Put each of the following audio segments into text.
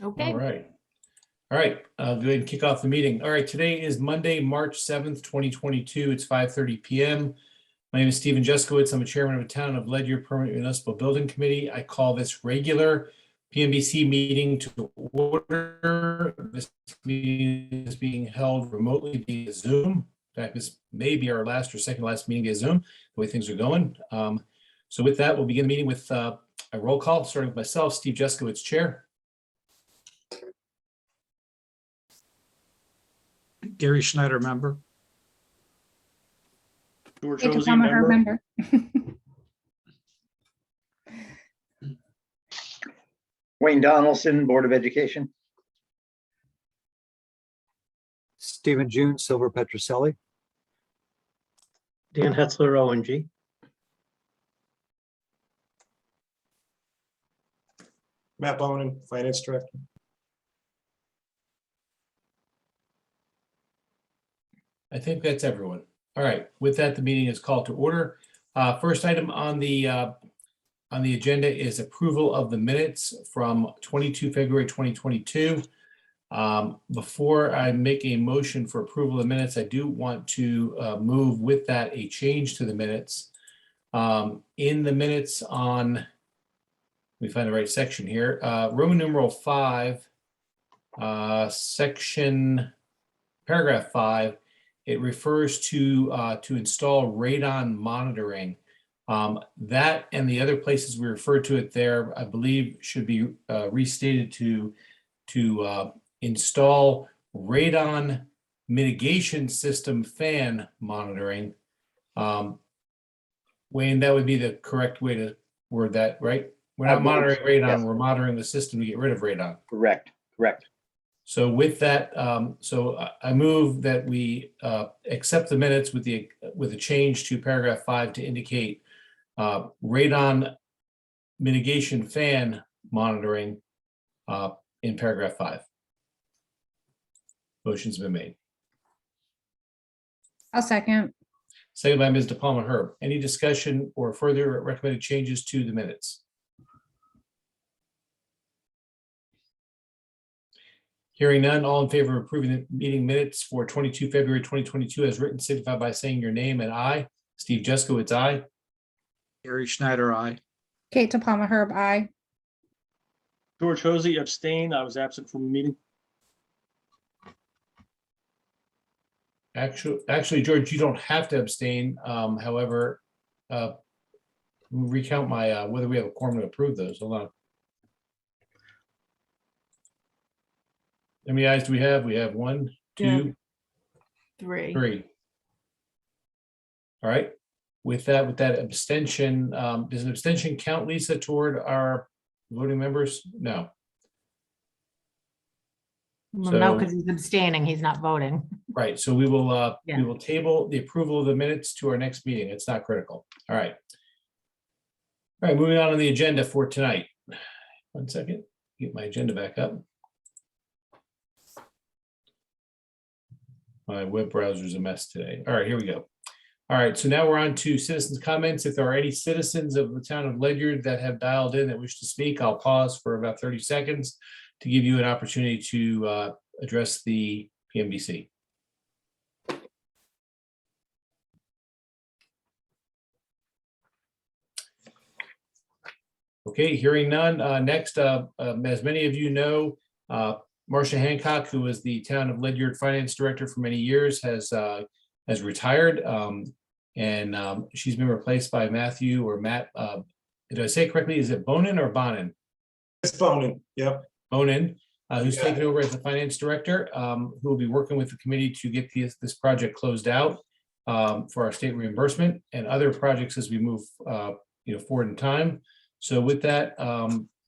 Okay. All right. All right, I'll go ahead and kick off the meeting. All right, today is Monday, March 7th, 2022. It's 5:30 p.m. My name is Stephen Jeskowitz. I'm the chairman of the Town of Ledyard Permanent Municipal Building Committee. I call this regular PMBC meeting to order. This meeting is being held remotely via Zoom. In fact, this may be our last or second last meeting via Zoom, the way things are going. So with that, we'll begin the meeting with a roll call, starting with myself, Steve Jeskowitz, chair. Gary Schneider, member. George Kate Hosey, Topama, her member. member. Wayne Donaldson, Board of Education. Stephen June, Silver Petrucelli. Dan Hetzler, ONG. Matt Bonin, Finance Director. I think that's everyone. All right, with that, the meeting is called to order. First item on the agenda is approval of the minutes from 22 February 2022. Before I make a motion for approval of minutes, I do want to move with that a change to the minutes. In the minutes on, let me find the right section here, Roman numeral 5, paragraph 5, it refers to install radon monitoring. That and the other places we refer to it there, I believe, should be restated to install radon mitigation system fan monitoring. Wayne, that would be the correct way to word that, right? We're not monitoring radon, yes. We're monitoring the system to get rid of radon. Correct. So with that, I move that we accept the minutes with a change to paragraph 5 to indicate radon mitigation fan monitoring in paragraph 5. Motion's been made. I'll second. Second by Ms. DePalma Herb. Any discussion or further recommended changes to the minutes? Hearing none, all in favor of approving the meeting minutes for 22 February 2022 as written, signify by saying your name and aye. Steve Jeskowitz, aye. Gary Schneider, aye. Kate Topama, Herb, aye. George Hosey, abstain. I was absent from the meeting. Actually, George, you don't have to abstain. However, recount my whether we have a quorum to approve those. Hold on. How many ayes do we have? We have 1, 2, 3. All right. With that abstention, does an abstention count, Lisa, toward our voting members? No. Well, no, So- because he's abstaining. He's not voting. Right. So we will Yeah. table the approval of the minutes to our next meeting. It's not critical. All right. All right, moving on to the agenda for tonight. 1 second, get my agenda back up. My web browser is a mess today. All right, here we go. All right, so now we're on to citizens' comments. If there are any citizens of the town of Ledyard that have dialed in that wish to speak, I'll pause for about 30 seconds to give you an opportunity to address the PMBC. Okay, hearing none. Next, as many of you know, Marcia Hancock, who was the town of Ledyard finance director for many years, has retired, and she's been replaced by Matthew or Matt. Did I say it correctly? Is it Bonin or Bonin? It's Bonin, yep. Bonin, who's Yeah. taken over as the finance director, who will be working with the committee to get this project closed out for our state reimbursement and other projects as we move forward in time. So with that,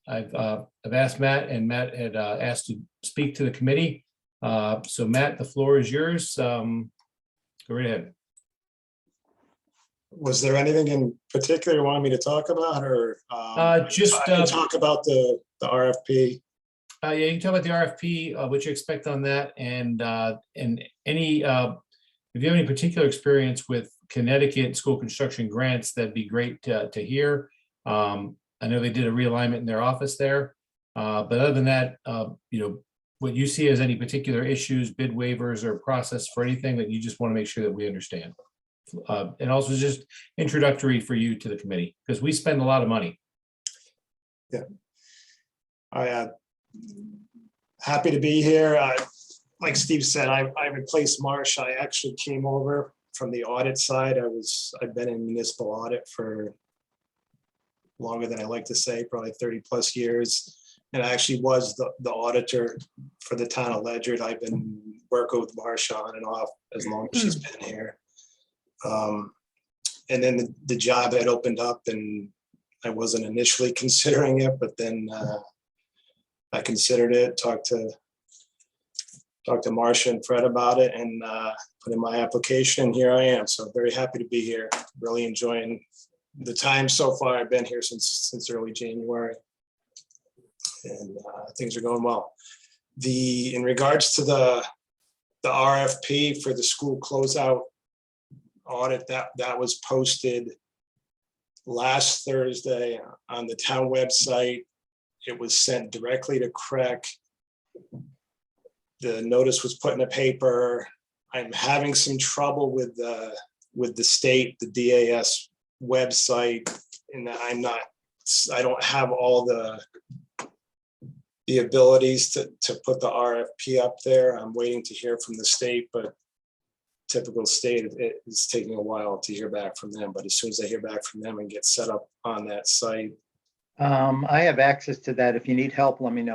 I've asked Matt, and Matt had asked to speak to the committee. So Matt, the floor is yours. Go right ahead. Was there anything in particular you wanted me to talk about, or Just I can talk about the RFP? yeah, you can talk about the RFP, what you expect on that, and any if you have any particular experience with Connecticut school construction grants, that'd be great to hear. I know they did a realignment in their office there. But other than that, what you see as any particular issues, bid waivers or process for anything that you just want to make sure that we understand. And also just introductory for you to the committee, because we spend a lot of money. I happy to be here. Like Steve said, I replaced Marsh. I actually came over from the audit side. I've been in municipal audit for longer than I like to say, probably 30 plus years. And I actually was the auditor for the town of Ledyard. I've been working with Marsh on and off as long as she's been here. And then the job had opened up and I wasn't initially considering it, but then I considered it, talked to Marcia and Fred about it and put in my application. And here I am. So very happy to be here. Really enjoying the time so far. I've been here since early January. And things are going well. In regards to the RFP for the school closeout audit, that was posted last Thursday on the town website. It was sent directly to CREC. The notice was put in the paper. I'm having some trouble with the state, the DAS website, and I don't have all the abilities to put the RFP up there. I'm waiting to hear from the state, but typical state, it's taking a while to hear back from them. But as soon as I hear back from them and get set up on that site. I have access to that. If you need help, let me know.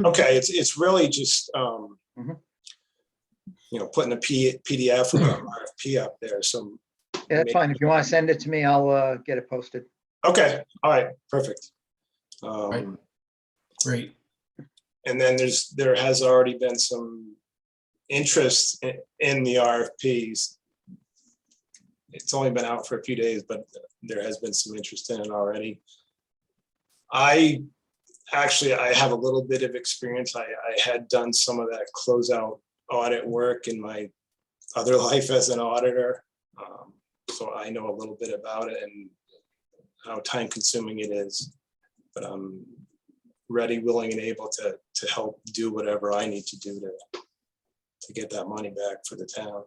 Okay, it's really just, putting a PDF or an RFP up there. So Yeah, that's fine. If you want to send it to me, I'll get it posted. okay, all right, perfect. Right. Great. And then there has already been some interest in the RFPs. It's only been out for a few days, but there has been some interest in it already. I have a little bit of experience. I had done some of that closeout audit work in my other life as an auditor. So I know a little bit about it and how time consuming it is, but I'm ready, willing, and able to help do whatever I need to do to get that money back for the town.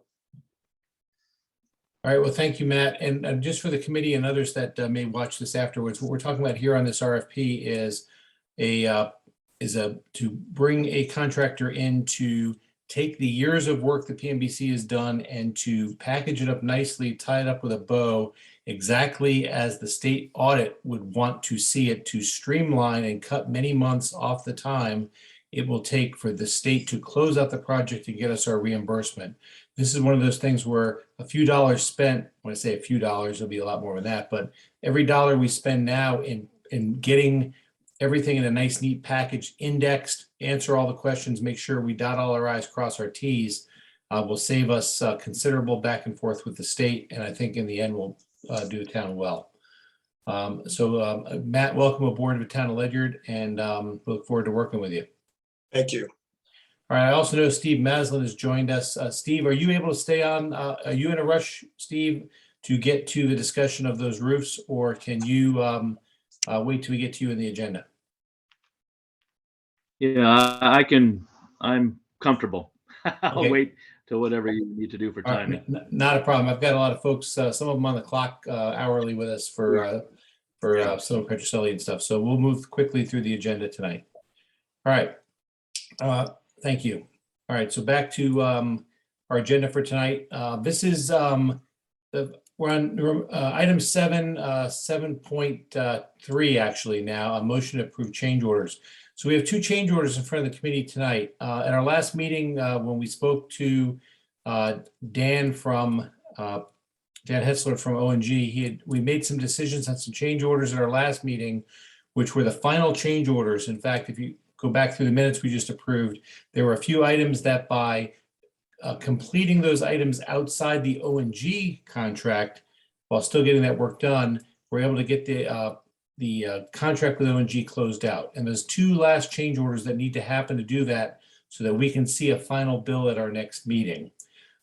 All right, well, thank you, Matt. And just for the committee and others that may watch this afterwards, what we're talking about here on this RFP is to bring a contractor in to take the years of work the PMBC has done and to package it up nicely, tie it up with a bow, exactly as the state audit would want to see it, to streamline and cut many months off the time it will take for the state to close out the project and get us our reimbursement. This is one of those things where a few dollars spent, when I say a few dollars, it'll be a lot more than that, but every dollar we spend now in getting everything in a nice, neat package, indexed, answer all the questions, make sure we dot all our I's, cross our T's, will save us considerable back and forth with the state. And I think in the end, we'll do the town well. Matt, welcome aboard to the town of Ledyard, and look forward to working with you. Thank you. All right, I also know Steve Maslin has joined us. Steve, are you able to stay on? Are you in a rush, Steve, to get to the discussion of those roofs, or can you wait till we get to you in the agenda? Yeah, I can. I'm comfortable. I'll Okay. wait till whatever you need to do for All right, timing. not a problem. I've got a lot of folks, some of them on the clock hourly with us for some of Petrucelli and stuff. So we'll move quickly through the agenda tonight. All right. Thank you. All right, so back to our agenda for tonight. This is we're on item 7.3 actually now, a motion to approve change orders. So we have two change orders in front of the committee tonight. At our last meeting, when we spoke to Dan Hetzler from O&G, we made some decisions on some change orders at our last meeting, which were the final change orders. In fact, if you go back through the minutes we just approved, there were a few items that by completing those items outside the O&G contract, while still getting that work done, we're able to get the contract with O&G closed out. And there's two last change orders that need to happen to do that so that we can see a final bill at our next meeting.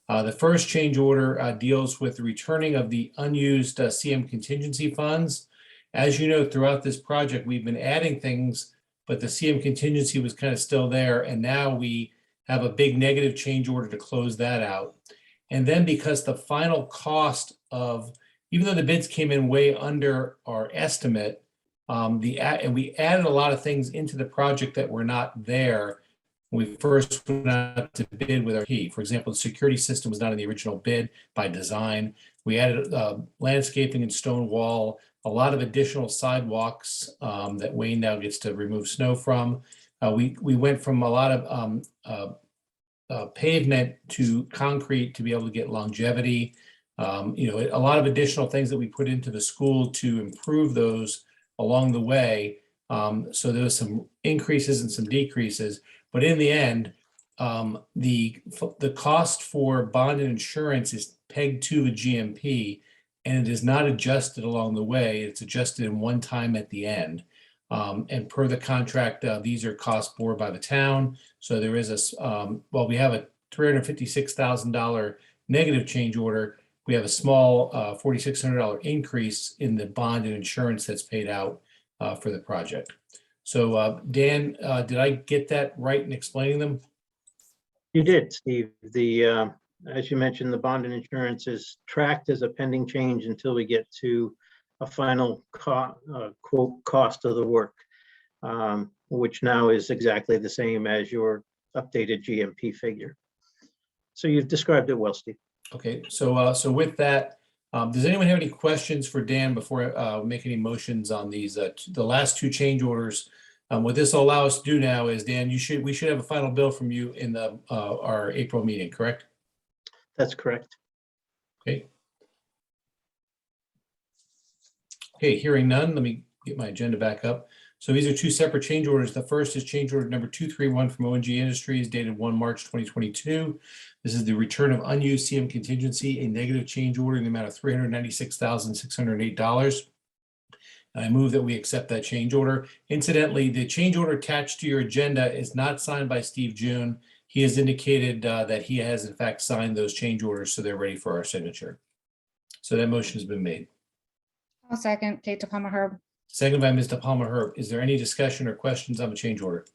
The first change order deals with the returning of the unused CM contingency funds. As you know, throughout this project, we've been adding things but the CM contingency was kind of still there. And now we have a big negative change order to close that out. And then because the final cost of, even though the bids came in way under our estimate, and we added a lot of things into the project that were not there when we first went out to bid with our P. For example, the security system was not in the original bid by design. We added landscaping and stone wall, a lot of additional sidewalks that Wayne now gets to remove snow from. We went from a lot of pavement to concrete to be able to get longevity. A lot of additional things that we put into the school to improve those along the way. So there was some increases and some decreases, but in the end, the cost for bond and insurance is pegged to the GMP, and it is not adjusted along the way. It's adjusted in one time at the end. And per the contract, these are costs borne by the town. So there is we have a $356,000 negative change order. We have a small $4,600 increase in the bond and insurance that's paid out for the project. So Dan, did I get that right in explaining them? You did, Steve. As you mentioned, the bond and insurance is tracked as a pending change until we get to a final quote cost of the work, which now is exactly the same as your updated GMP figure. So you've described it well, Steve. Okay, so with that, does anyone have any questions for Dan before I make any motions on these the last two change orders? What this will allow us to do now is, Dan, we should have a final bill from you in our April meeting, correct? That's correct. Okay. Okay, hearing none, let me get my agenda back up. So these are two separate change orders. The first is change order number 231 from O&G Industries dated 1 March 2022. This is the return of unused CM contingency, a negative change order in the amount of $396,608. I move that we accept that change order. Incidentally, the change order attached to your agenda is not signed by Steve June. He has indicated that he has in fact signed those change orders, so they're ready for our signature. So that motion has been made. I'll second. Kate DePalma Herb. Second by Ms. DePalma Herb. Is there any discussion or questions on the change order?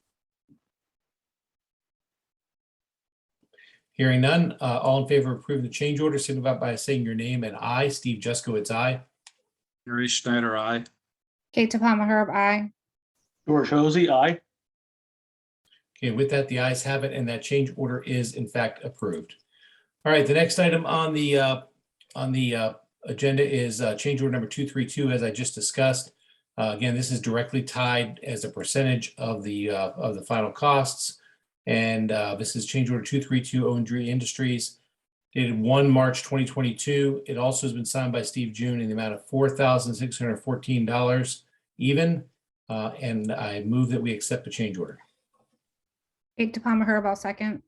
Hearing none, all in favor of approving the change order, signify by saying your name and I. Steve Juskowitz, aye. Gary Schneider, aye. Kate DePalma Herb, aye. George Hosey, aye. Okay, with that, the ayes have it, and that change order is in fact approved. All right, the next item on the agenda is change order number 232, as I just discussed. Again, this is directly tied as a percentage of the final costs. And this is change order 232 O&G Industries dated 1 March 2022. It also has been signed by Steve June in the amount of $4,614 even. And I move that we accept the change order. Kate DePalma Herb, I'll second.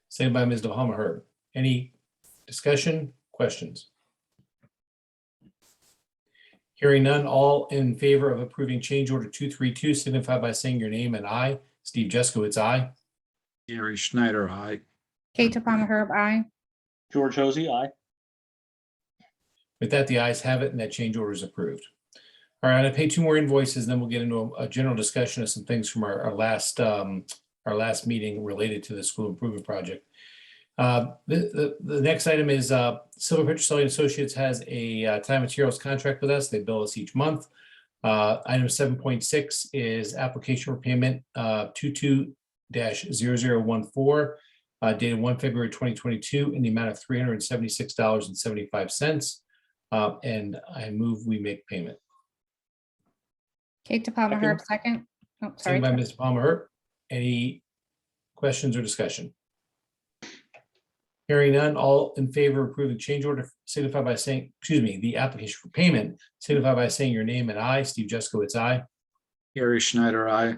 Second by Ms. DePalma Herb. Any discussion, questions? Hearing none, all in favor of approving change order 232, signify by saying your name and I. Steve Juskowitz, aye. Gary Schneider, aye. Kate DePalma Herb, aye. George Hosey, aye. With that, the ayes have it, and that change order is approved. All right, I'm gonna pay two more invoices, then we'll get into a general discussion of some things from our last meeting related to the school improvement project. The next item is Silver Petrucelli and Associates has a time materials contract with us. They bill us each month. Item 7.6 is application for payment 22-0014 dated 1 February 2022 in the amount of $376.75. And I move we make payment. Kate DePalma Herb, second. Oh, sorry. Second by Mr. Palmer Herb. Any questions or discussion? Hearing none, all in favor of approving change order signify by saying, the application for payment, signify by saying your name and I. Steve Juskowitz, aye. Gary Schneider, aye.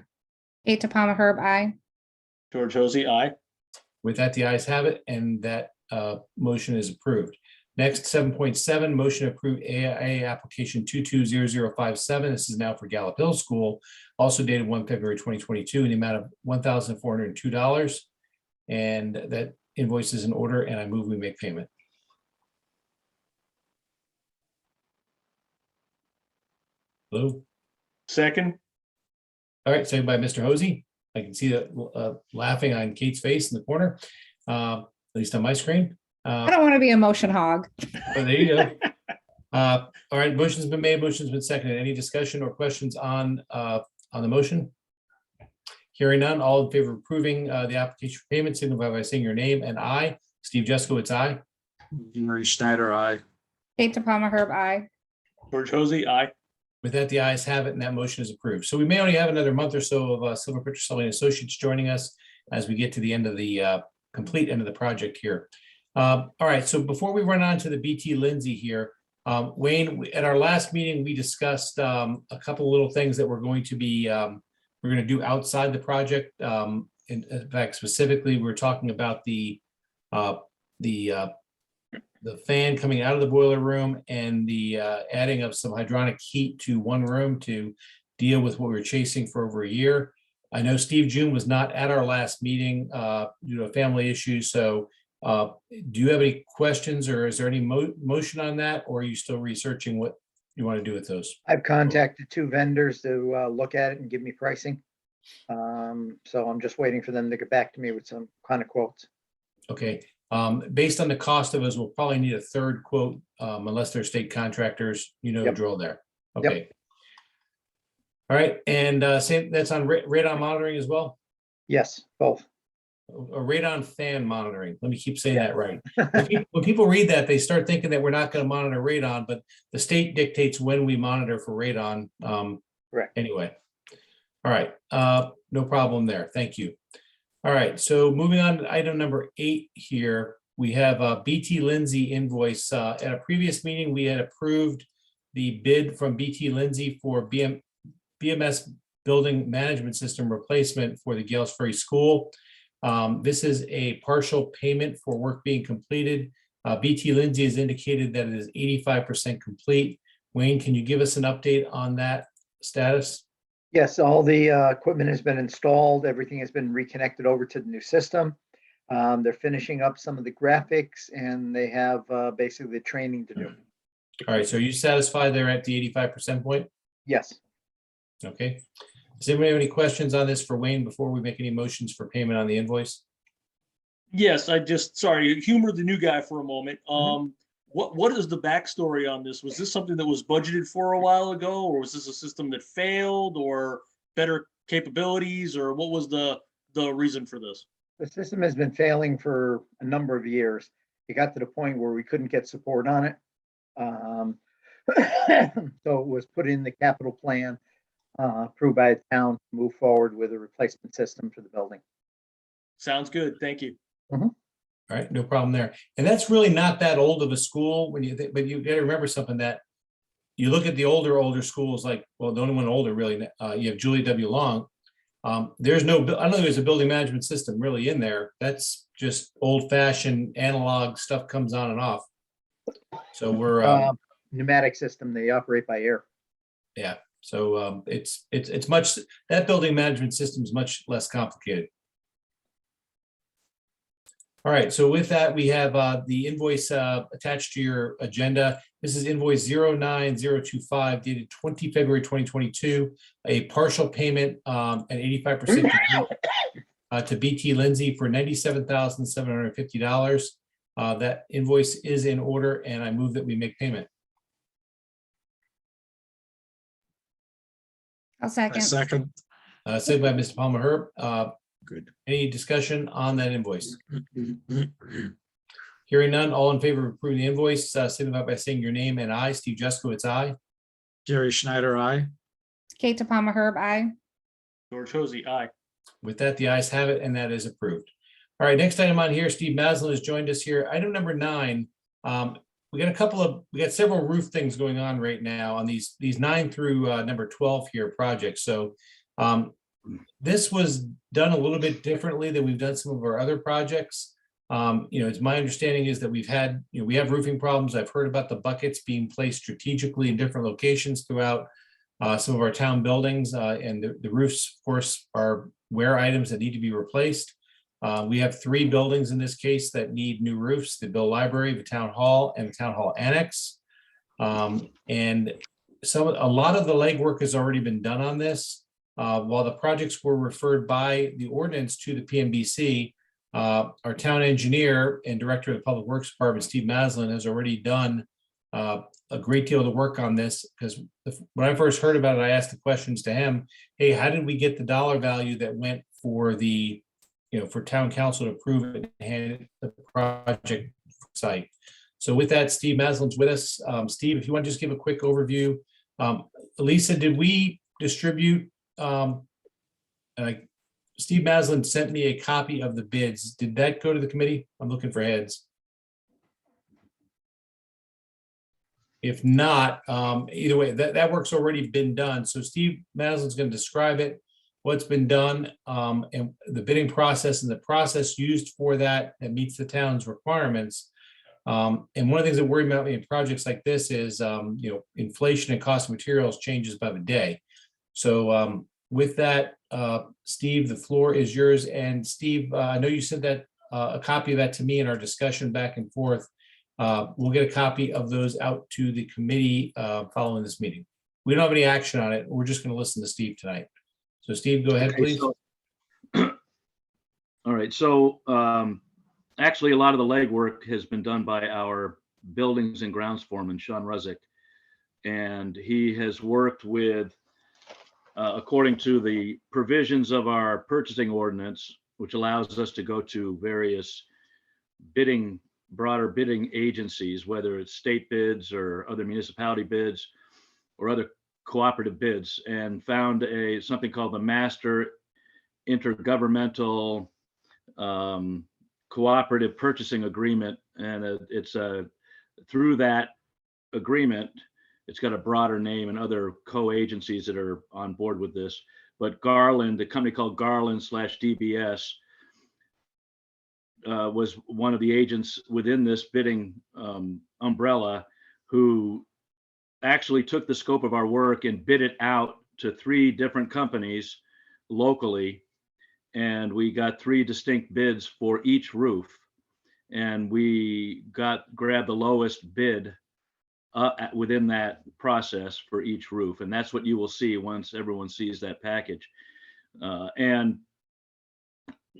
Kate DePalma Herb, aye. George Hosey, aye. With that, the ayes have it, and that motion is approved. Next, 7.7, motion to approve AIA Application 220057. This is now for Gallup Hill School, also dated 1 February 2022 in the amount of $1,402. And that invoice is in order, and I move we make payment. Hello? Second, All right, second by Mr. Hosey. I can see that laughing on Kate's face in the corner, at least on my screen. I don't want to be a motion hog. Oh, there you go. All right, motion's been made, motion's been seconded. Any discussion or questions on the motion? Hearing none, all in favor of approving the application for payment, signify by saying your name and I. Steve Jeskowitz, aye. Gary Schneider, aye. Kate DePalma Herb, aye. George Hosey, aye. With that, the ayes have it, and that motion is approved. So we may only have another month or so of Silver Petrucelli and Associates joining us as we get to the end of the complete end of the project here. All right, so before we run on to the BT Lindsay here, Wayne, at our last meeting, we discussed a couple little things that we're going to be we're going to do outside the project. In fact, specifically, we're talking about the fan coming out of the boiler room and the adding of some hydronic heat to one room to deal with what we were chasing for over a year. I know Steve June was not at our last meeting due to a family issue. So do you have any questions, or is there any motion on that, or are you still researching what you want to do with those? I've contacted 2 vendors to look at it and give me pricing. So I'm just waiting for them to get back to me with some kind of quotes. Okay, based on the cost of us, we'll probably need a third quote unless they're state contractors, you know, the Yep. drill there. Okay. All right, and same, that's on radon monitoring as well? Yes, both. A radon fan monitoring. Let me keep saying that right. When people read that, they start thinking that we're not going to monitor radon, but the state dictates when we monitor for radon. Correct. Anyway. All right, no problem there. Thank you. All right, so moving on to item number 8 here, we have a BT Lindsay invoice. At a previous meeting, we had approved the bid from BT Lindsay for BMS building management system replacement for the Gales Ferry School. This is a partial payment for work being completed. BT Lindsay has indicated that it is 85% complete. Wayne, can you give us an update on that status? Yes, all the equipment has been installed. Everything has been reconnected over to the new system. They're finishing up some of the graphics, and they have basically the training to do. All right, so are you satisfied there at the 85% point? Yes. Okay. Does anybody have any questions on this for Wayne before we make any motions for payment on the invoice? Yes, sorry, humor the new guy for a moment. What is the backstory on this? Was this something that was budgeted for a while ago, or was this a system that failed, or better capabilities, or what was the reason for this? The system has been failing for a number of years. It got to the point where we couldn't get support on it. So it was put in the capital plan, approved by the town to move forward with a replacement system for the building. Sounds good. Thank you. All right, no problem there. And that's really not that old of a school when you think, but you got to remember something, that you look at the older schools, like, well, the only one older really, you have Julie W. Long. There's no, I don't know, there's a building management system really in there. That's just old fashioned analog stuff, comes on and off. So we're Pneumatic system, they operate by air. yeah. So it's much, that building management system is much less complicated. All right, so with that, we have the invoice attached to your agenda. This is invoice 09025 dated 20 February 2022, a partial payment at 85% to BT Lindsay for $97,750. That invoice is in order, and I move that we make payment. I'll second. Second. Said by Mr. Palmer Herb. Good. Any discussion on that invoice? Hearing none, all in favor of approving the invoice, signify by saying your name and I. Steve Jeskowitz, aye. Gary Schneider, aye. Kate DePalma Herb, aye. George Hosey, aye. With that, the ayes have it, and that is approved. All right, next item on here, Steve Maslin has joined us here. Item number 9. We got several roof things going on right now on these 9 through number 12 here projects. So this was done a little bit differently than we've done some of our other projects. It's my understanding is that we have roofing problems. I've heard about the buckets being placed strategically in different locations throughout some of our town buildings, and the roofs, of course, are wear items that need to be replaced. We have 3 buildings in this case that need new roofs: the Bill Library, the Town Hall, and the Town Hall Annex. And a lot of the legwork has already been done on this. while the projects were referred by the ordinance to the PMBC, our town engineer and director of the Public Works Department, Steve Maslin, has already done a great deal of the work on this, because when I first heard about it, I asked the questions to him. Hey, how did we get the dollar value that went for the, for town council to approve it and hand the project site? So with that, Steve Maslin's with us. Steve, if you want to just give a quick overview. Lisa, did we distribute? Steve Maslin sent me a copy of the bids. Did that go to the committee? I'm looking for heads. If not, either way, that work's already been done. So Steve Maslin's going to describe it, what's been done, and the bidding process and the process used for that meets the town's requirements. And one of the things that worry about me in projects like this is, inflation and cost of materials changes by the day. So with that, Steve, the floor is yours. And Steve, I know you sent that a copy of that to me in our discussion back and forth. We'll get a copy of those out to the committee following this meeting. We don't have any action on it. We're just going to listen to Steve tonight. So Steve, go ahead, Okay, please. all right. So actually, a lot of the legwork has been done by our buildings and grounds foreman, Sean Ruzick. And he has worked with, according to the provisions of our purchasing ordinance, which allows us to go to various broader bidding agencies, whether it's state bids or other municipality bids or other cooperative bids, and found something called the Master Intergovernmental Cooperative Purchasing Agreement. And it's through that agreement, it's got a broader name and other co-agencies that are on board with this. But Garland, the company called Garland/DBS, was one of the agents within this bidding umbrella, who actually took the scope of our work and bid it out to 3 different companies locally. And we got 3 distinct bids for each roof. And we grabbed the lowest bid within that process for each roof. And that's what you will see once everyone sees that package. And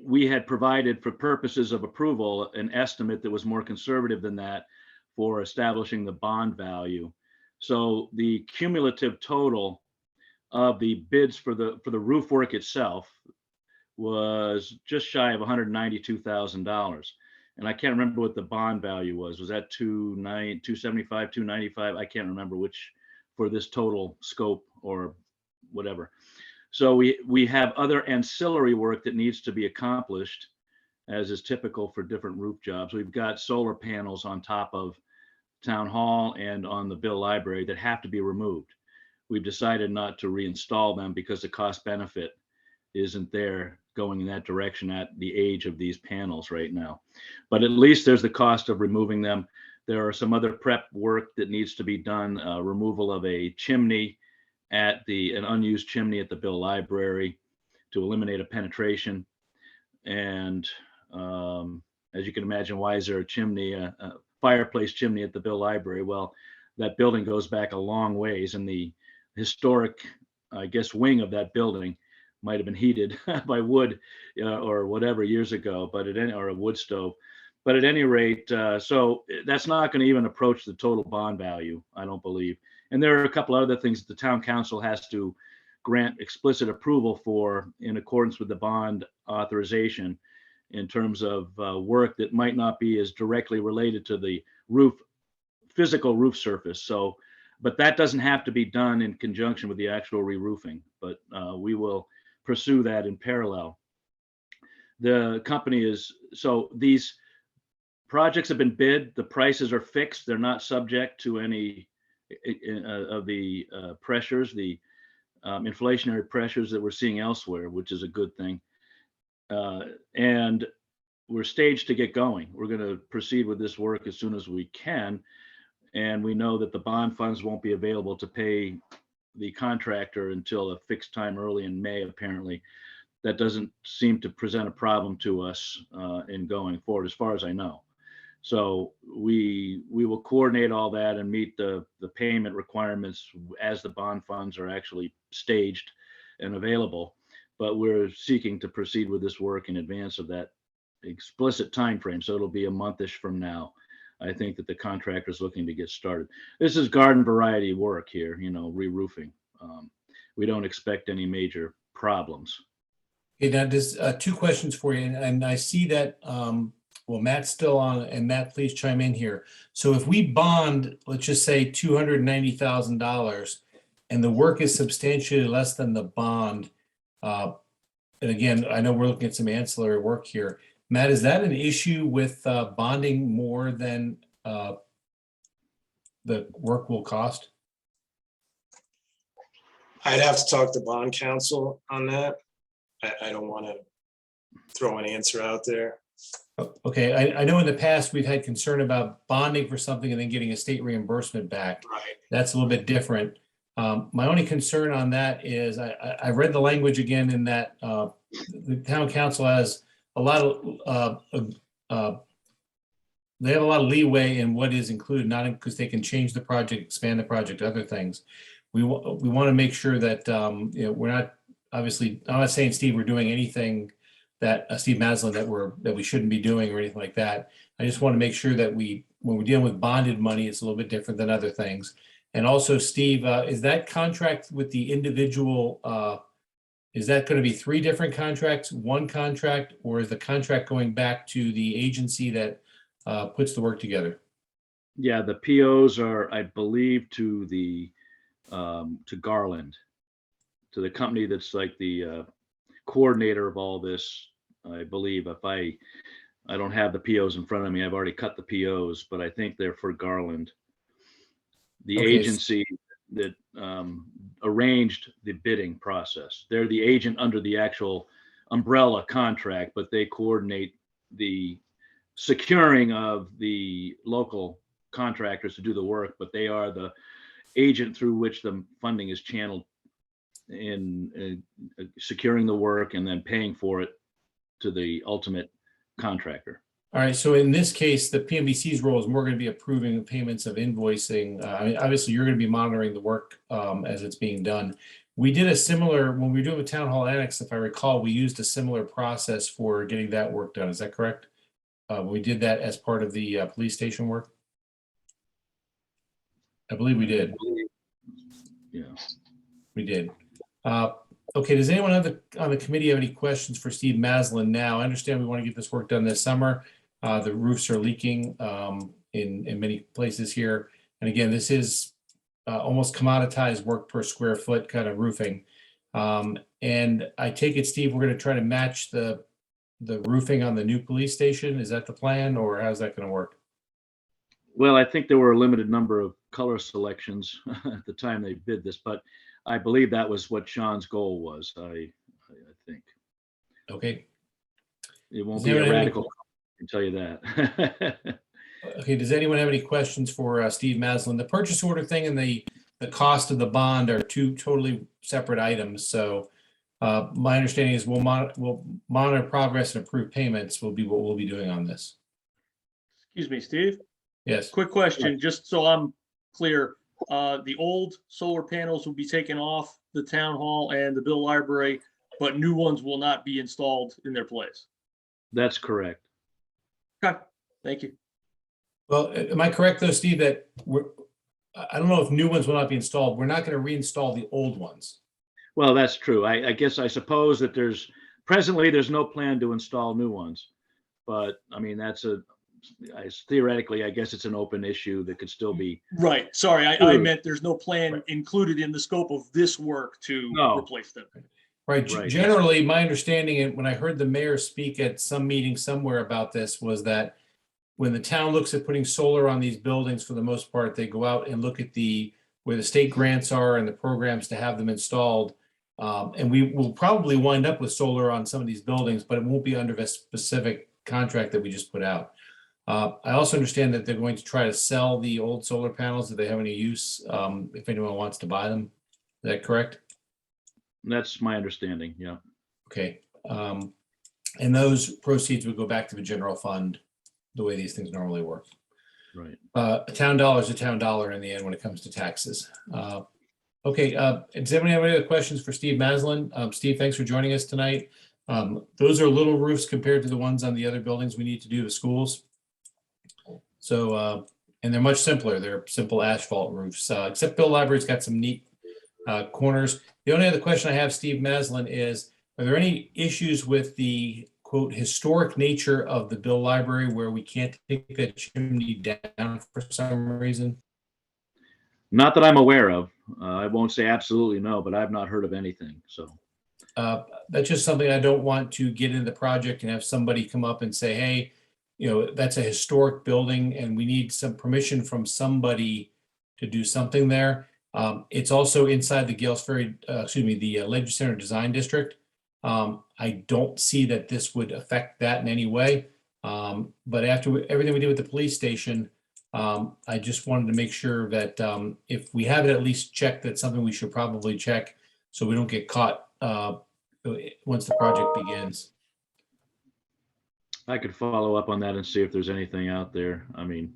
we had provided, for purposes of approval, an estimate that was more conservative than that for establishing the bond value. So the cumulative total of the bids for the roof work itself was just shy of $192,000. And I can't remember what the bond value was. Was that 275, 295? I can't remember which for this total scope or whatever. So we have other ancillary work that needs to be accomplished, as is typical for different roof jobs. We've got solar panels on top of Town Hall and on the Bill Library that have to be removed. We've decided not to reinstall them because the cost benefit isn't there going in that direction at the age of these panels right now. But at least there's the cost of removing them. There are some other prep work that needs to be done, removal of a chimney an unused chimney at the Bill Library to eliminate a penetration. And as you can imagine, why is there a chimney, a fireplace chimney at the Bill Library? Well, that building goes back a long ways, and the historic, I guess, wing of that building might have been heated by wood or whatever years ago, or a wood stove. But at any rate, so that's not going to even approach the total bond value, I don't believe. And there are a couple other things that the town council has to grant explicit approval for in accordance with the bond authorization, in terms of work that might not be as directly related to the physical roof surface. So, but that doesn't have to be done in conjunction with the actual re-roofing, but we will pursue that in parallel. The company so these projects have been bid, the prices are fixed, they're not subject to any of the pressures, the inflationary pressures that we're seeing elsewhere, which is a good thing. And we're staged to get going. We're going to proceed with this work as soon as we can. And we know that the bond funds won't be available to pay the contractor until a fixed time early in May, apparently. That doesn't seem to present a problem to us in going forward, as far as I know. So we will coordinate all that and meet the payment requirements as the bond funds are actually staged and available. But we're seeking to proceed with this work in advance of that explicit timeframe. So it'll be a monthish from now. I think that the contractor is looking to get started. This is garden variety work here, re-roofing. We don't expect any major problems. Okay, now there's 2 questions for you, and I see that, well, Matt's still on, and Matt, please chime in here. So if we bond, let's just say $290,000, and the work is substantially less than the bond, and again, I know we're looking at some ancillary work here. Matt, is that an issue with bonding more than the work will cost? I'd have to talk to bond counsel on that. I don't want to throw an answer out there. Okay, I know in the past we've had concern about bonding for something and then getting a state reimbursement back. Right. That's a little bit different. My only concern on that is I read the language again in that the town council has a lot of they have a lot of leeway in what is included, not because they can change the project, expand the project, other things. We want to make sure that we're not, obviously, I'm not saying, Steve, we're doing anything that Steve Maslin that we shouldn't be doing or anything like that. I just want to make sure that when we're dealing with bonded money, it's a little bit different than other things. And also, Steve, is that contract with the individual, is that going to be 3 different contracts, 1 contract, or is the contract going back to the agency that puts the work together? Yeah, the POs are, I believe, to Garland, to the company that's like the coordinator of all this. I believe, if I don't have the POs in front of me, I've already cut the POs, but I think they're for Garland. The Okay. agency that arranged the bidding process. They're the agent under the actual umbrella contract, but they coordinate the securing of the local contractors to do the work, but they are the agent through which the funding is channeled in securing the work and then paying for it to the ultimate contractor. All right, so in this case, the PMBC's role is more going to be approving the payments of invoicing. I mean, obviously, you're going to be monitoring the work as it's being done. We did a similar, when we were doing the town hall annex, if I recall, we used a similar process for getting that work done. Is that correct? We did that as part of the police station work? I believe we did. Yeah. We did. Okay, does anyone on the committee have any questions for Steve Maslin now? I understand we want to get this work done this summer. The roofs are leaking in many places here. And again, this is almost commoditized work per square foot kind of roofing. And I take it, Steve, we're going to try to match the roofing on the new police station. Is that the plan, or how's that going to work? Well, I think there were a limited number of color selections at the time they bid this, but I believe that was what Sean's goal was. I think. Okay. It won't be a radical, I can tell you that. Okay, does anyone have any questions for Steve Maslin? The purchase order thing and the cost of the bond are 2 totally separate items. So my understanding is we'll monitor progress and approve payments will be what we'll be doing on this. Excuse me, Steve. Yes. Quick question, just so I'm clear. The old solar panels will be taken off the town hall and the Bill Library, but new ones will not be installed in their place. That's correct. Okay, thank you. Well, am I correct though, Steve, that I don't know if new ones will not be installed. We're not going to reinstall the old ones. Well, that's true. I guess I suppose that presently there's no plan to install new ones, but I mean, theoretically, I guess it's an open issue that could still be. Right, sorry, I meant there's no plan included in the scope of this work to replace them. Right. Generally, my understanding, and when I heard the mayor speak at some meeting somewhere about this, was that when the town looks at putting solar on these buildings, for the most part, they go out and look at where the state grants are and the programs to have them installed. And we will probably wind up with solar on some of these buildings, but it won't be under a specific contract that we just put out. I also understand that they're going to try to sell the old solar panels if they have any use, if anyone wants to buy them. Is that correct? That's my understanding, yeah. Okay. And those proceeds would go back to the general fund, the way these things normally work. Right. A town dollar is a town dollar in the end when it comes to taxes. Okay, does anyone have any other questions for Steve Maslin? Steve, thanks for joining us tonight. Those are little roofs compared to the ones on the other buildings we need to do the schools. So, and they're much simpler. They're simple asphalt roofs, except Bill Library's got some neat corners. The only other question I have, Steve Maslin, is, are there any issues with the quote historic nature of the Bill Library where we can't take that chimney down for some reason? Not that I'm aware of. I won't say absolutely no, but I've not heard of anything. So That's just something I don't want to get into the project and have somebody come up and say, hey, you know, that's a historic building and we need some permission from somebody to do something there. It's also inside the Gales Ferry, the Ledyard Center Design District. I don't see that this would affect that in any way. But after everything we did with the police station, I just wanted to make sure that if we have it at least checked, that's something we should probably check so we don't get caught once the project begins. I could follow up on that and see if there's anything out there. I mean,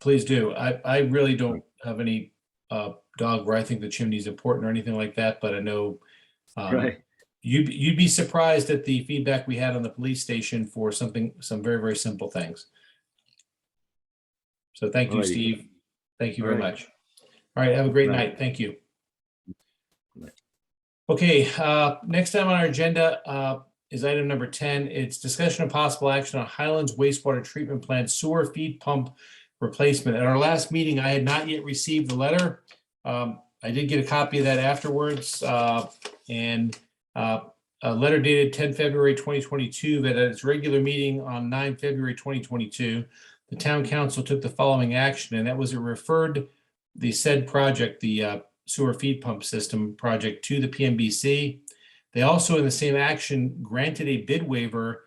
Please do. I really don't have any dog where I think the chimney is important or anything like that, but I know right. you'd be surprised at the feedback we had on the police station for some very, very simple things. So thank you, Alrighty. Steve. Thank you very Alright. much. All right, have a great Right. night. Thank you. Right. Okay, next item on our agenda is item number 10. It's discussion of possible action on Highlands wastewater treatment plant sewer feed pump replacement. At our last meeting, I had not yet received the letter. I did get a copy of that afterwards, and a letter dated 10 February 2022 that at its regular meeting on 9 February 2022, the town council took the following action, and that was it referred the said project, the sewer feed pump system project, to the PMBC. They also, in the same action, granted a bid waiver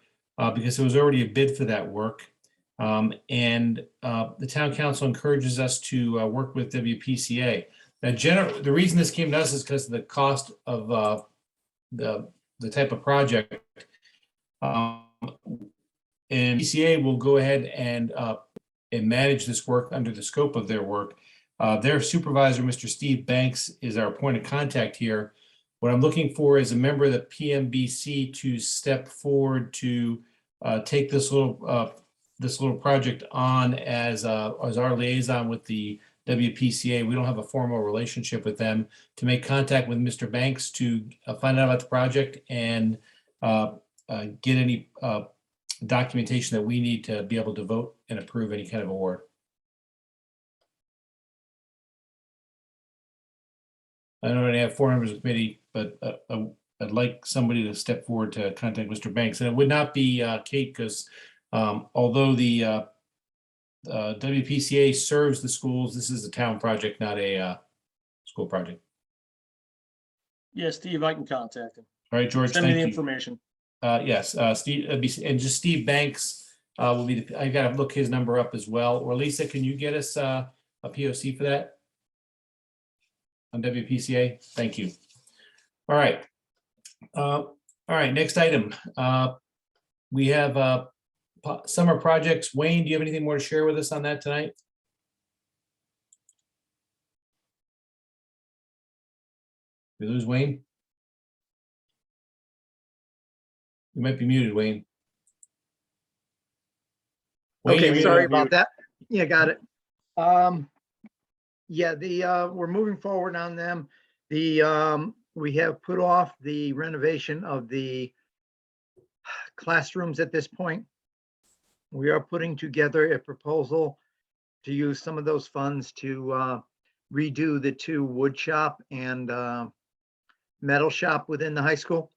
because there was already a bid for that work. And the town council encourages us to work with WPCA. Now, the reason this came to us is because of the cost of the type of project. And PCA will go ahead and manage this work under the scope of their work. Their supervisor, Mr. Steve Banks, is our point of contact here. What I'm looking for is a member of the PMBC to step forward to take this little project on as our liaison with the WPCA. We don't have a formal relationship with them, to make contact with Mr. Banks to find out about the project and get any documentation that we need to be able to vote and approve any kind of award. I don't already have 4 members of the committee, but I'd like somebody to step forward to contact Mr. Banks. And it would not be Kate, because although the WPCA serves the schools, this is a town project, not a school project. Yeah, Steve, I can contact him. All right, George, Send me thank the you. information. Yes, Steve, and just Steve Banks will be, I gotta look his number up as well. Or Lisa, can you get us a POC for that? On WPCA? Thank you. All right. All right, next item. We have summer projects. Wayne, do you have anything more to share with us on that tonight? Did we lose Wayne? You might be muted, Wayne. Wayne, Okay, you're sorry muted. about that. Yeah, got it. Yeah, we're moving forward on them. We have put off the renovation of the classrooms at this point. We are putting together a proposal to use some of those funds to redo the 2 wood shop and metal shop within the high school.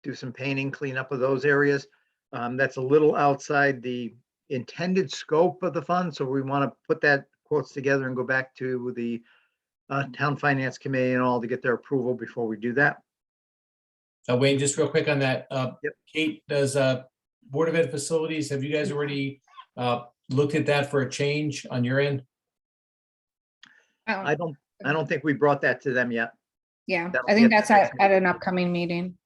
Do some painting, clean up of those areas. That's a little outside the intended scope of the fund, so we want to put that quotes together and go back to the town finance committee and all to get their approval before we do that. Wayne, just real quick on that. Yep. Kate, does Board of Ed Facilities, have you guys already looked at that for a change on your end? I don't think we brought that to them yet. Yeah, That'll I think get- that's at an upcoming meeting.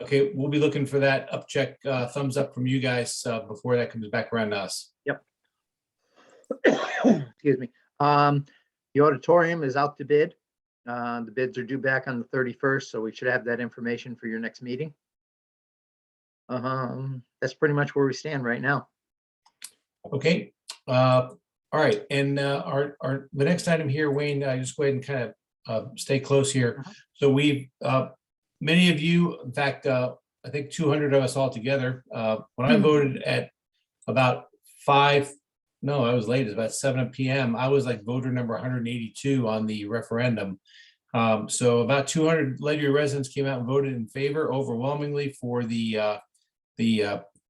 Okay, we'll be looking for that upcheck, thumbs up from you guys before that comes back around to us. Excuse me. The auditorium is out to bid. The bids are due back on the 31st, so we should have that information for your next meeting. That's pretty much where we stand right now. Okay, all right, and the next item here, Wayne, just go ahead and kind of stay close here. So we, many of you, in fact, I think 200 of us all together, when I voted at about 5, no, I was late, it was about 7 p.m. I was like voter number 182 on the referendum. So about 200 Ledyard residents came out and voted in favor overwhelmingly for the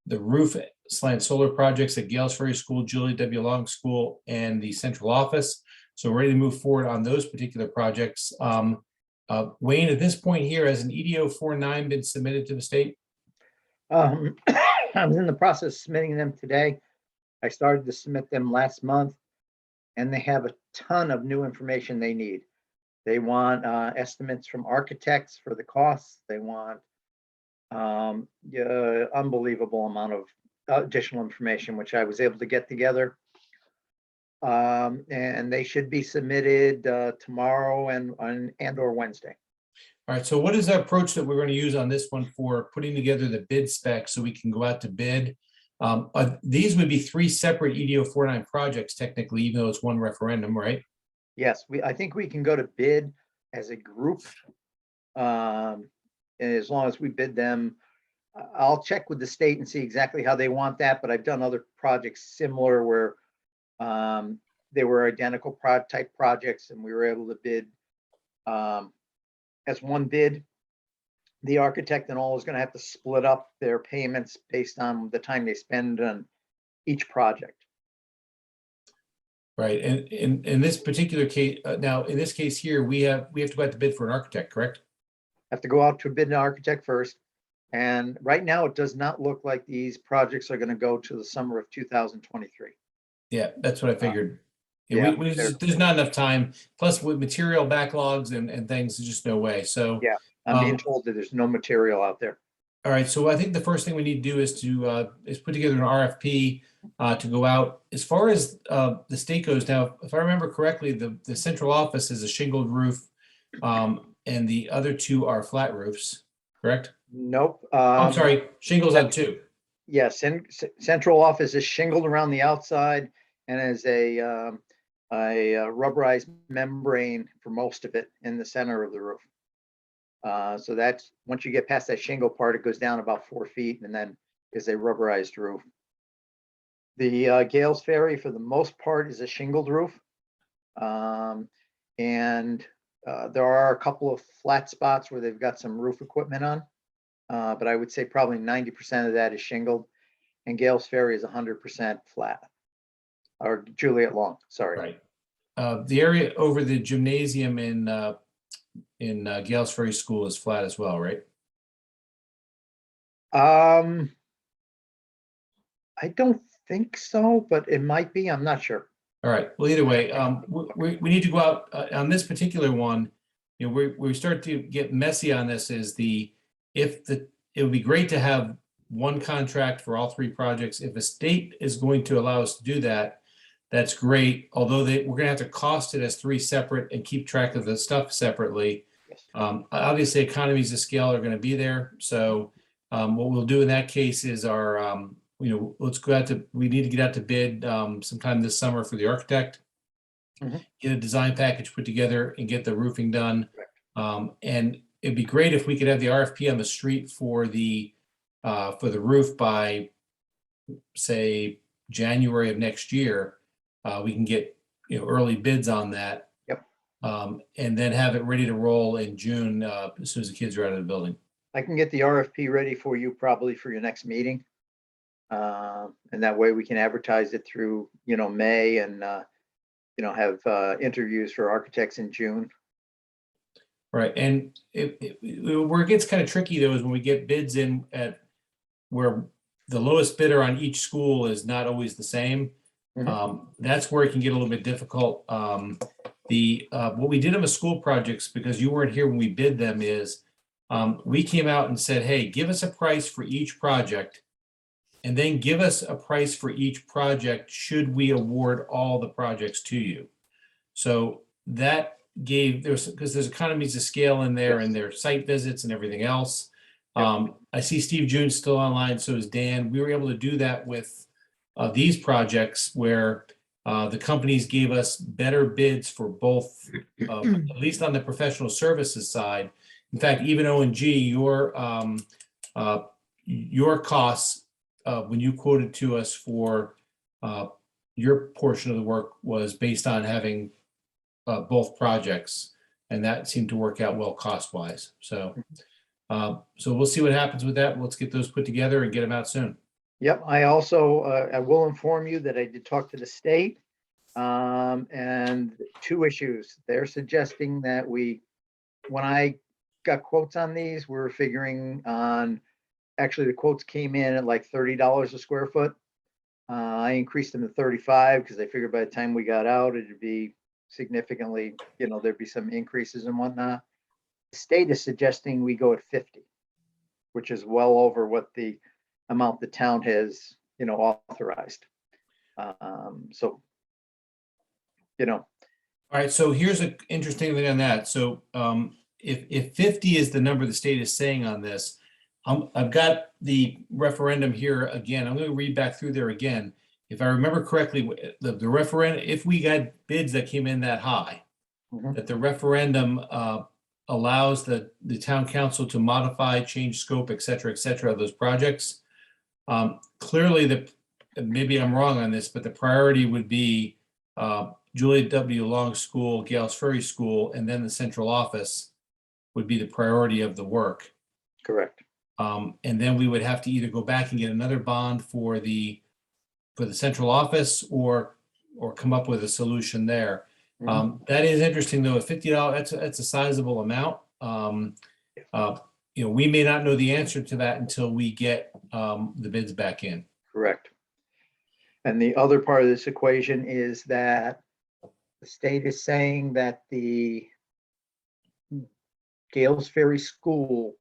roof slant solar projects at Gales Ferry School, Julie W. Long School, and the central office. So we're ready to move forward on those particular projects. Wayne, at this point here, has an EDO 49 been submitted to the state? I was in the process of submitting them today. I started to submit them last month, and they have a ton of new information they need. They want estimates from architects for the costs. They want unbelievable amount of additional information, which I was able to get together. And they should be submitted tomorrow and or Wednesday. All right, so what is the approach that we're going to use on this one for putting together the bid specs so we can go out to bid? These would be 3 separate EDO 49 projects technically, even though it's one referendum, right? Yes, I think we can go to bid as a group. As long as we bid them, I'll check with the state and see exactly how they want that, but I've done other projects similar where they were identical type projects and we were able to bid as one bid. The architect and all is going to have to split up their payments based on the time they spend on each project. Right, and in this particular case, now in this case here, we have to go out to bid for an architect, correct? Have to go out to bid an architect first. And right now, it does not look like these projects are going to go to the summer of 2023. Yeah, that's what I figured. yeah, There's not enough time. Plus, with material backlogs and things, there's just no way. So Yeah. I'm being told that there's no material out there. all right, so I think the first thing we need to do is to put together an RFP to go out. As far as the state goes now, if I remember correctly, the central office is a shingled roof, and the other 2 are flat roofs, correct? Nope. I'm sorry, shingles on 2. Yes, central office is shingled around the outside and is a rubberized membrane for most of it in the center of the roof. So that's, once you get past that shingle part, it goes down about 4 feet and then is a rubberized roof. The Gales Ferry, for the most part, is a shingled roof. And there are a couple of flat spots where they've got some roof equipment on. But I would say probably 90% of that is shingled, and Gales Ferry is 100% flat. Or Juliet Long, sorry. Right. The area over the gymnasium in Gales Ferry School is flat as well, right? I don't think so, but it might be. I'm not sure. All right. Well, either way, we need to go out on this particular one. You know, where we start to get messy on this is it would be great to have one contract for all 3 projects. If the state is going to allow us to do that, that's great. Although we're going to have to cost it as 3 separate and keep track of the stuff separately. Yes. Obviously, economies of scale are going to be there. So what we'll do in that case is let's go out to, we need to get out to bid sometime this summer for the architect, get a design package put together and get the roofing done. And it'd be great if we could have the RFP on the street for the roof by, say, January of next year. We can get early bids on that. Yep. And then have it ready to roll in June as soon as the kids are out of the building. I can get the RFP ready for you probably for your next meeting. And that way we can advertise it through, May and, have interviews for architects in June. Right. And where it gets kind of tricky though is when we get bids in at where the lowest bidder on each school is not always the same. That's where it can get a little bit difficult. What we did on the school projects, because you weren't here when we bid them, is we came out and said, hey, give us a price for each project and then give us a price for each project should we award all the projects to you. So that gave, because there's economies of scale in there and their site visits and everything else. I see Steve June's still online, so is Dan. We were able to do that with these projects where the companies gave us better bids for both, at least on the professional services side. In fact, even O&G, your costs, when you quoted to us for your portion of the work was based on having both projects, and that seemed to work out well cost-wise. So we'll see what happens with that. Let's get those put together and get them out soon. Yep, I also, I will inform you that I did talk to the state. And 2 issues. They're suggesting that when I got quotes on these, we were figuring on, actually the quotes came in at like $30 a square foot. I increased them to 35 because I figured by the time we got out, it'd be significantly, there'd be some increases and whatnot. The state is suggesting we go at 50, which is well over what the amount the town has, authorized. So, All right, so here's an interesting thing on that. So if 50 is the number the state is saying on this, I've got the referendum here again. I'm going to read back through there again. If I remember correctly, the referendum, if we got bids that came in that high, that the referendum allows the town council to modify, change scope, et cetera, of those projects. Clearly, maybe I'm wrong on this, but the priority would be Julia W. Long School, Gales Ferry School, and then the central office would be the priority of the work. correct. And then we would have to either go back and get another bond for the central office or come up with a solution there. That is interesting though. At $50, that's a sizable amount. We may not know the answer to that until we get the bids back in. Correct. And the other part of this equation is that the state is saying that the Gales Ferry School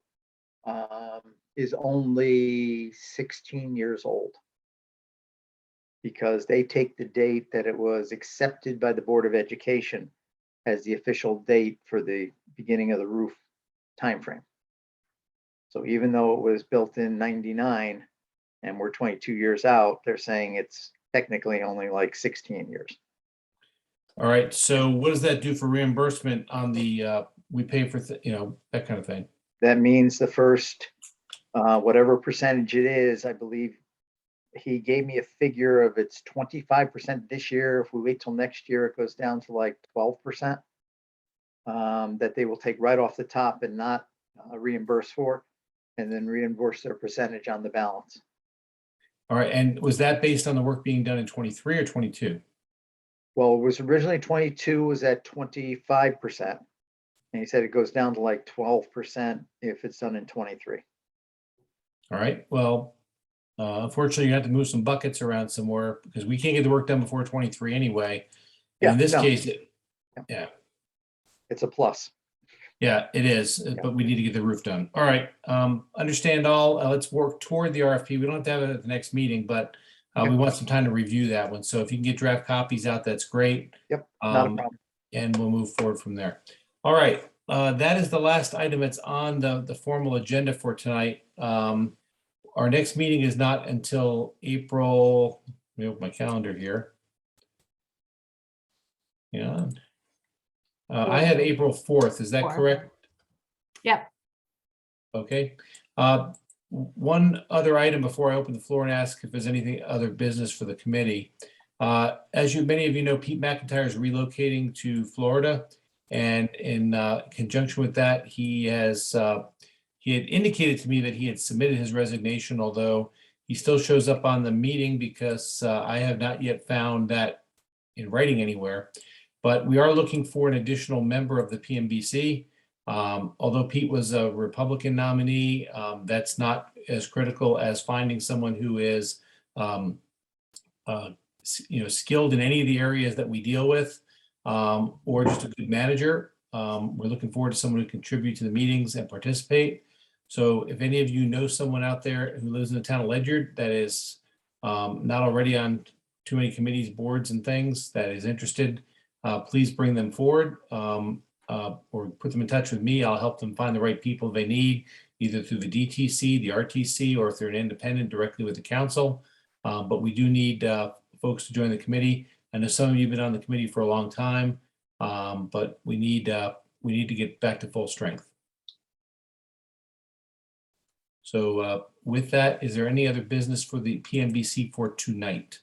is only 16 years old because they take the date that it was accepted by the Board of Education as the official date for the beginning of the roof timeframe. So even though it was built in 99 and we're 22 years out, they're saying it's technically only like 16 years. All right. So what does that do for reimbursement on the, we pay for, that kind of thing? That means the first, whatever percentage it is, I believe he gave me a figure of it's 25% this year. If we wait till next year, it goes down to like 12%, that they will take right off the top and not reimburse for, and then reimburse their percentage on the balance. All right. And was that based on the work being done in 23 or 22? Well, it was originally 22, was at 25%. And he said it goes down to like 12% if it's done in 23. All right. Well, unfortunately, you have to move some buckets around some more because we can't get the work done before 23 anyway. And in this case, it's a plus. Yeah, it is, but we need to get the roof done. All right. Understand all. Let's work toward the RFP. We don't have to have it at the next meeting, but we want some time to review that one. So if you can get draft copies out, that's great. Yep, not a problem. And we'll move forward from there. All right. That is the last item that's on the formal agenda for tonight. Our next meeting is not until April. Let me open my calendar here. Yeah. I had April 4th. Is that 4th. correct? Yep. Okay. One other item before I open the floor and ask if there's anything other business for the committee. As many of you know, Pete McIntyre is relocating to Florida, and in conjunction with that, he had indicated to me that he had submitted his resignation, although he still shows up on the meeting because I have not yet found that in writing anywhere. But we are looking for an additional member of the PMBC. Although Pete was a Republican nominee, that's not as critical as finding someone who is, skilled in any of the areas that we deal with, or just a good manager. We're looking forward to someone who contribute to the meetings and participate. So if any of you know someone out there who lives in the town of Ledyard that is not already on too many committees, boards, and things that is interested, please bring them forward or put them in touch with me. I'll help them find the right people they need, either through the DTC, the RTC, or if they're an independent, directly with the council. But we do need folks to join the committee. I know some of you have been on the committee for a long time, but we need to get back to full strength. So with that, is there any other business for the PMBC for tonight?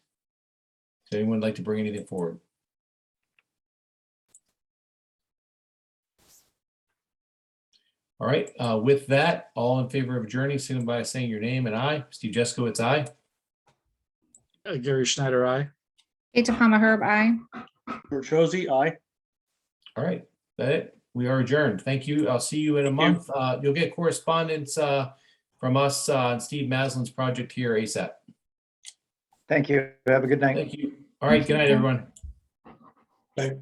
Does anyone like to bring anything forward? All right, with that, all in favor of adjourning, signify by saying your name and aye. Steve Jeskowitz, aye. Gary Schneider, aye. Kate DePalma Herb, aye. George Hosey, aye. All right, that it. We are adjourned. Thank you. I'll see you in a month. You'll get correspondence from us on Steve Maslin's project here ASAP. Thank you. Have a good night. Thank you. All right, good night, everyone. Right.